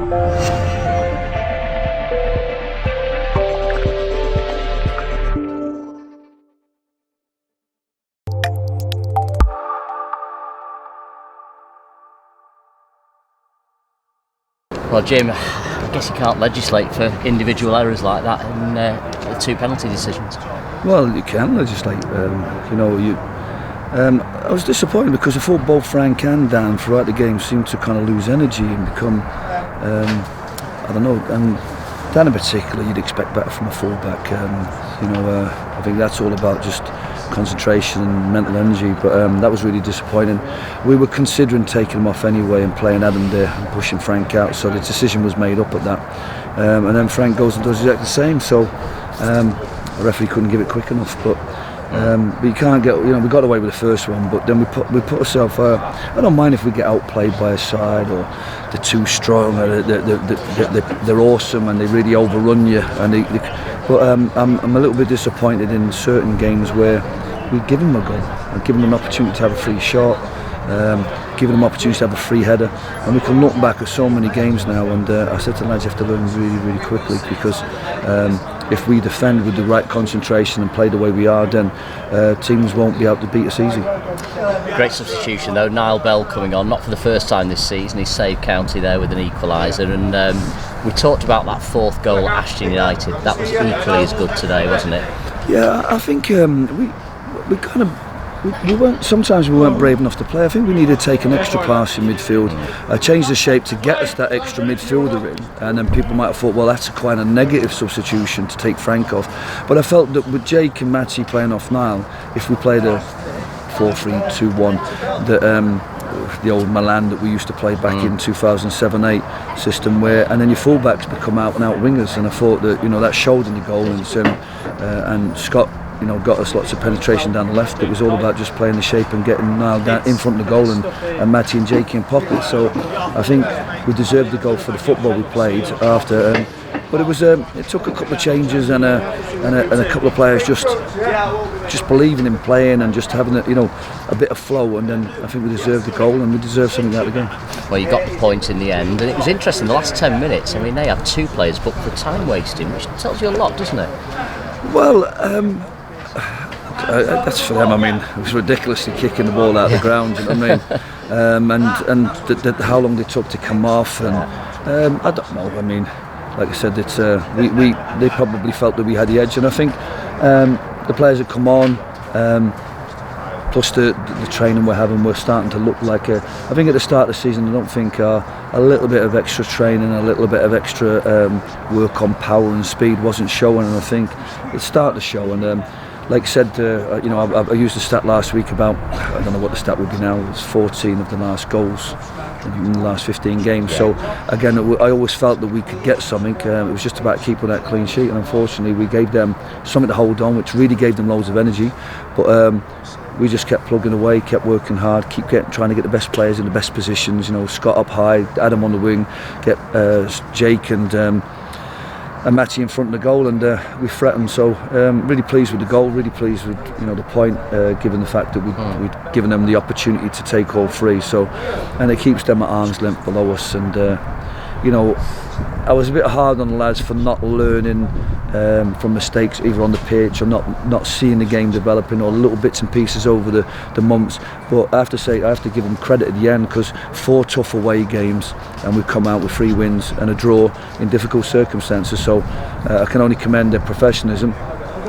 Well, Jim, I guess you can't legislate for individual errors like that in the 2 penalty decisions. Well, you can legislate. I was disappointed because I thought both Frank and Dan throughout the game seemed to kind of lose energy and become, I don't know, and Dan in particular, you'd expect better from a fullback. I think that's all about just concentration and mental energy, but that was really disappointing. We were considering taking him off anyway and playing Adam there and pushing Frank out, so the decision was made up at that, and then Frank goes and does exactly the same, so the referee couldn't give it quick enough, but you can't get, we got away with the first one, but then we put ourselves, I don't mind if we get outplayed by a side or they're too strong or they're awesome and they really overrun you, but I'm a little bit disappointed in certain games where we give them a goal and give them an opportunity to have a free shot, giving them opportunity to have a free header, and we can look back at so many games now, and I said to the lads, you have to learn really, really quickly, because if we defend with the right concentration and play the way we are, then teams won't be able to beat us easy. Great substitution though, Niall Bell coming on, not for the first time this season. He saved County there with an equaliser, and we talked about that 4th goal at Ashton United. That was equally as good today, wasn't it? Yeah, I think we kind of, we weren't brave enough to play. I think we needed to take an extra pass in midfield, change the shape to get us that extra midfielder in, and then people might have thought, well, that's quite a negative substitution to take Frank off. But I felt that with Jake and Matty playing off Niall, if we played a 4-3-2-1, the old Milan that we used to play back in 2007-8 system, and then your fullbacks become out and out wingers, and I thought that that showed in the goal, and Scott got us lots of penetration down the left. It was all about just playing the shape and getting Niall down in front of the goal, and Matty and Jakey in pocket. So I think we deserved the goal for the football we played after. But it took a couple of changes and a couple of players just believing in playing and just having a bit of flow, and then I think we deserved the goal and we deserved something out of the game. Well, you got the point in the end, and it was interesting. The last 10 minutes, I mean, they had 2 players booked for time wasting, which tells you a lot, doesn't it? Well, that's for them. I mean, it was ridiculously kicking the ball out of the ground. You know what I mean? And how long they took to come off, and I don't know. I mean, like I said, it's they probably felt that we had the edge, and I think the players that come on, plus the training we're having, we're starting to look like I think at the start of the season, I don't think a little bit of extra training, a little bit of extra work on power and speed wasn't showing, and I think it's starting to show. And like I said, I used the stat last week about, I don't know what the stat would be now, it's 14 of the last goals in the last 15 games. So again, I always felt that we could get something. It was just about keeping that clean sheet, and unfortunately we gave them something to hold on, which really gave them loads of energy. But we just kept plugging away, kept working hard, trying to get the best players in the best positions. Scott up high, Adam on the wing, get Jake and Matty in front of the goal, and we threatened. So really pleased with the goal, really pleased with the point, given the fact that we'd given them the opportunity to take all 3. So, and it keeps them at arm's length below us. And I was a bit hard on the lads for not learning from mistakes either on the pitch or not seeing the game developing, or little bits and pieces over the months. But I have to give them credit at the end, because 4 tough away games and we've come out with 3 wins and a draw in difficult circumstances. So I can only commend their professionalism.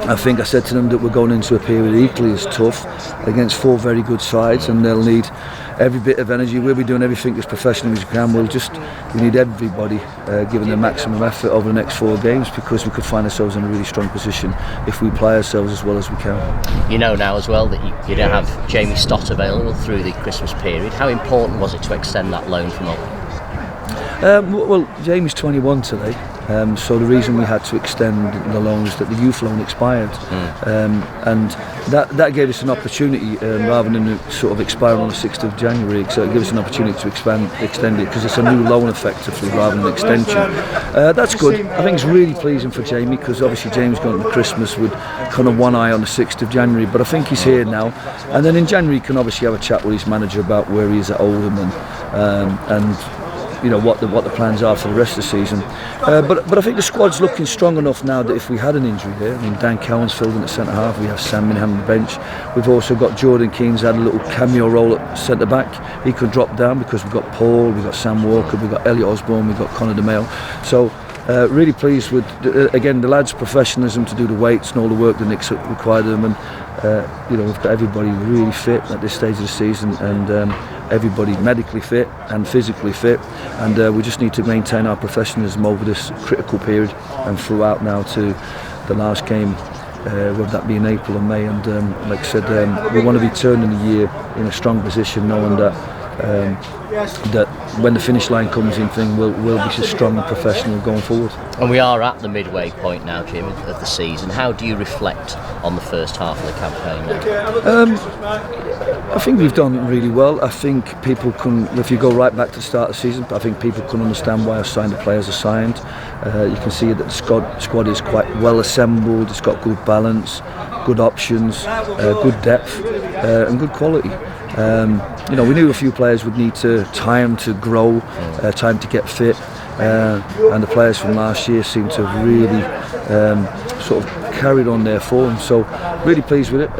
I think I said to them that we're going into a period equally as tough against 4 very good sides, and they'll need every bit of energy. We'll be doing everything as professionally as we can. We need everybody giving their maximum effort over the next 4 games, because we could find ourselves in a really strong position if we play ourselves as well as we can. Now as well that you don't have Jamie Stott available through the Christmas period. How important was it to extend that loan from Hull? Well, Jamie's 21 today, so the reason we had to extend the loan is that the youth loan expired, and that gave us an opportunity, rather than sort of expiring on the 6th of January, so it gave us an opportunity to extend it, because it's a new loan effectively rather than an extension. That's good. I think it's really pleasing for Jamie, because obviously Jamie's gone to Christmas with kind of one eye on the 6th of January, but I think he's here now, and then in January he can obviously have a chat with his manager about where he is at Oldham, and what the plans are for the rest of the season. But I think the squad's looking strong enough now that if we had an injury there, I mean, Dan Cowan's filled in at centre half. We have Sam Minham on the bench. We've also got Jordan Keane's had a little cameo role at centre back. He could drop down because we've got Paul, we've got Sam Walker, we've got Elliot Osborne, we've got Conor DeMeo. So really pleased with again the lads' professionalism to do the weights and all the work that Nick's required of them, and we've got everybody really fit at this stage of the season, and everybody medically fit and physically fit, and we just need to maintain our professionalism over this critical period and throughout now to the last game, whether that be in April or May. And like I said, we want to be turning the year in a strong position, knowing that that when the finish line comes in, we'll be so strong and professional going forward. And we are at the midway point now, Jim, of the season. How do you reflect on the first half of the campaign now? I think we've done really well. I think people can, if you go right back to the start of the season, I think people can understand why I signed the players I signed. You can see that the squad is quite well assembled. It's got good balance, good options, good depth, and good quality. We knew a few players would need time to grow, time to get fit, and the players from last year seem to have really sort of carried on their form. So really pleased with it.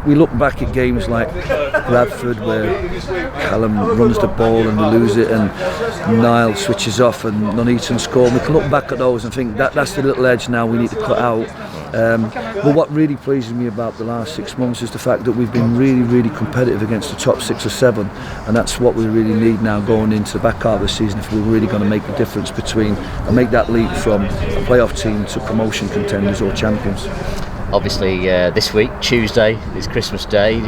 We look back at games like Bradford where Callum runs the ball and we lose it, and Niall switches off and Nuneaton score. We can look back at those and think that's the little edge now we need to cut out. But what really pleases me about the last 6 months is the fact that we've been really, really competitive against the top 6 or 7, and that's what we really need now going into the back half of the season if we're really going to make the difference between and make that leap from a playoff team to promotion contenders or champions. Obviously, this week, Tuesday, is Christmas Day.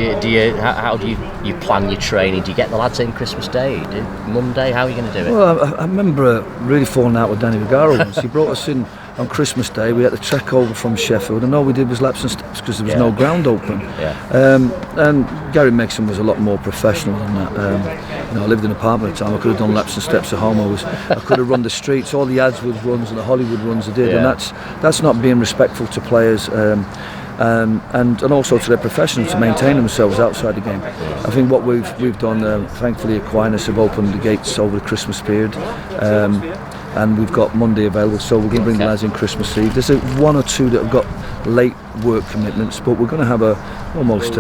How do you plan your training? Do you get the lads in Christmas Day? Monday? How are you going to do it? Well, I remember really falling out with Danny Vigaro once. He brought us in on Christmas Day. We had to trek over from Sheffield, and all we did was laps and steps because there was no ground open. And Gary Megson was a lot more professional than that. I lived in an apartment at the time. I could have done laps and steps at home. I could have run the streets, all the Adswood runs and the Hollywood runs I did, and that's not being respectful to players. And also to their professionals to maintain themselves outside the game. I think what we've done, thankfully Aquinas have opened the gates over the Christmas period, and we've got Monday available, so we're going to bring the lads in Christmas Eve. There's one or two that have got late work commitments, but we're going to have almost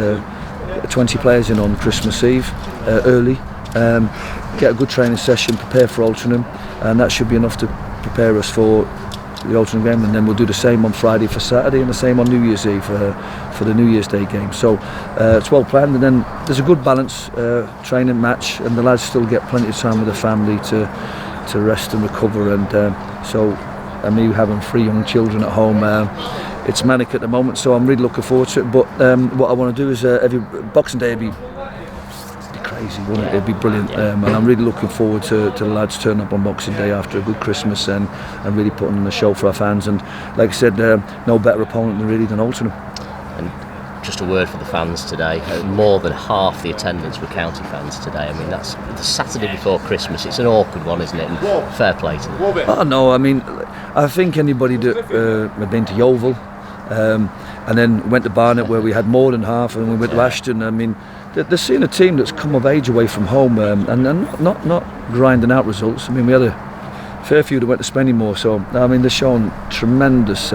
20 players in on Christmas Eve early, get a good training session, prepare for Altrincham, and that should be enough to prepare us for the Altrincham game, and then we'll do the same on Friday for Saturday and the same on New Year's Eve for the New Year's Day game. So it's well planned, and then there's a good balance, training, match, and the lads still get plenty of time with the family to rest and recover, and me having 3 young children at home, it's manic at the moment, so I'm really looking forward to it. But what I want to do is every Boxing Day would be crazy, wouldn't it? It'd be brilliant, and I'm really looking forward to the lads turning up on Boxing Day after a good Christmas and really putting on a show for our fans. And like I said, no better opponent than Altrincham. And just a word for the fans today. More than half the attendance were county fans today. I mean, that's the Saturday before Christmas. It's an awkward one, isn't it? And fair play to them. Oh no, I mean, I think anybody that had been to Yeovil and then went to Barnet where we had more than half, and we went to Ashton. I mean, they're seeing a team that's come of age away from home, and not grinding out results. I mean, we had a fair few that went to Spennymoor, so I mean, they're showing tremendous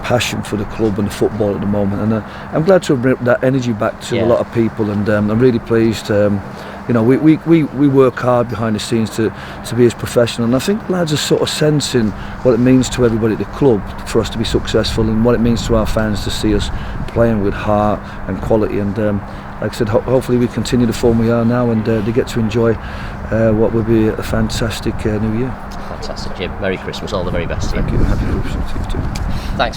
passion for the club and the football at the moment, and I'm glad to bring that energy back to a lot of people, and I'm really pleased. We work hard behind the scenes to be as professional, and I think lads are sort of sensing what it means to everybody at the club for us to be successful, and what it means to our fans to see us playing with heart and quality. And like I said, hopefully we continue the form we are now, and they get to enjoy what will be a fantastic New Year. Fantastic, Jim. Merry Christmas. All the very best to you. Thank you. Happy Christmas to you too. Thanks.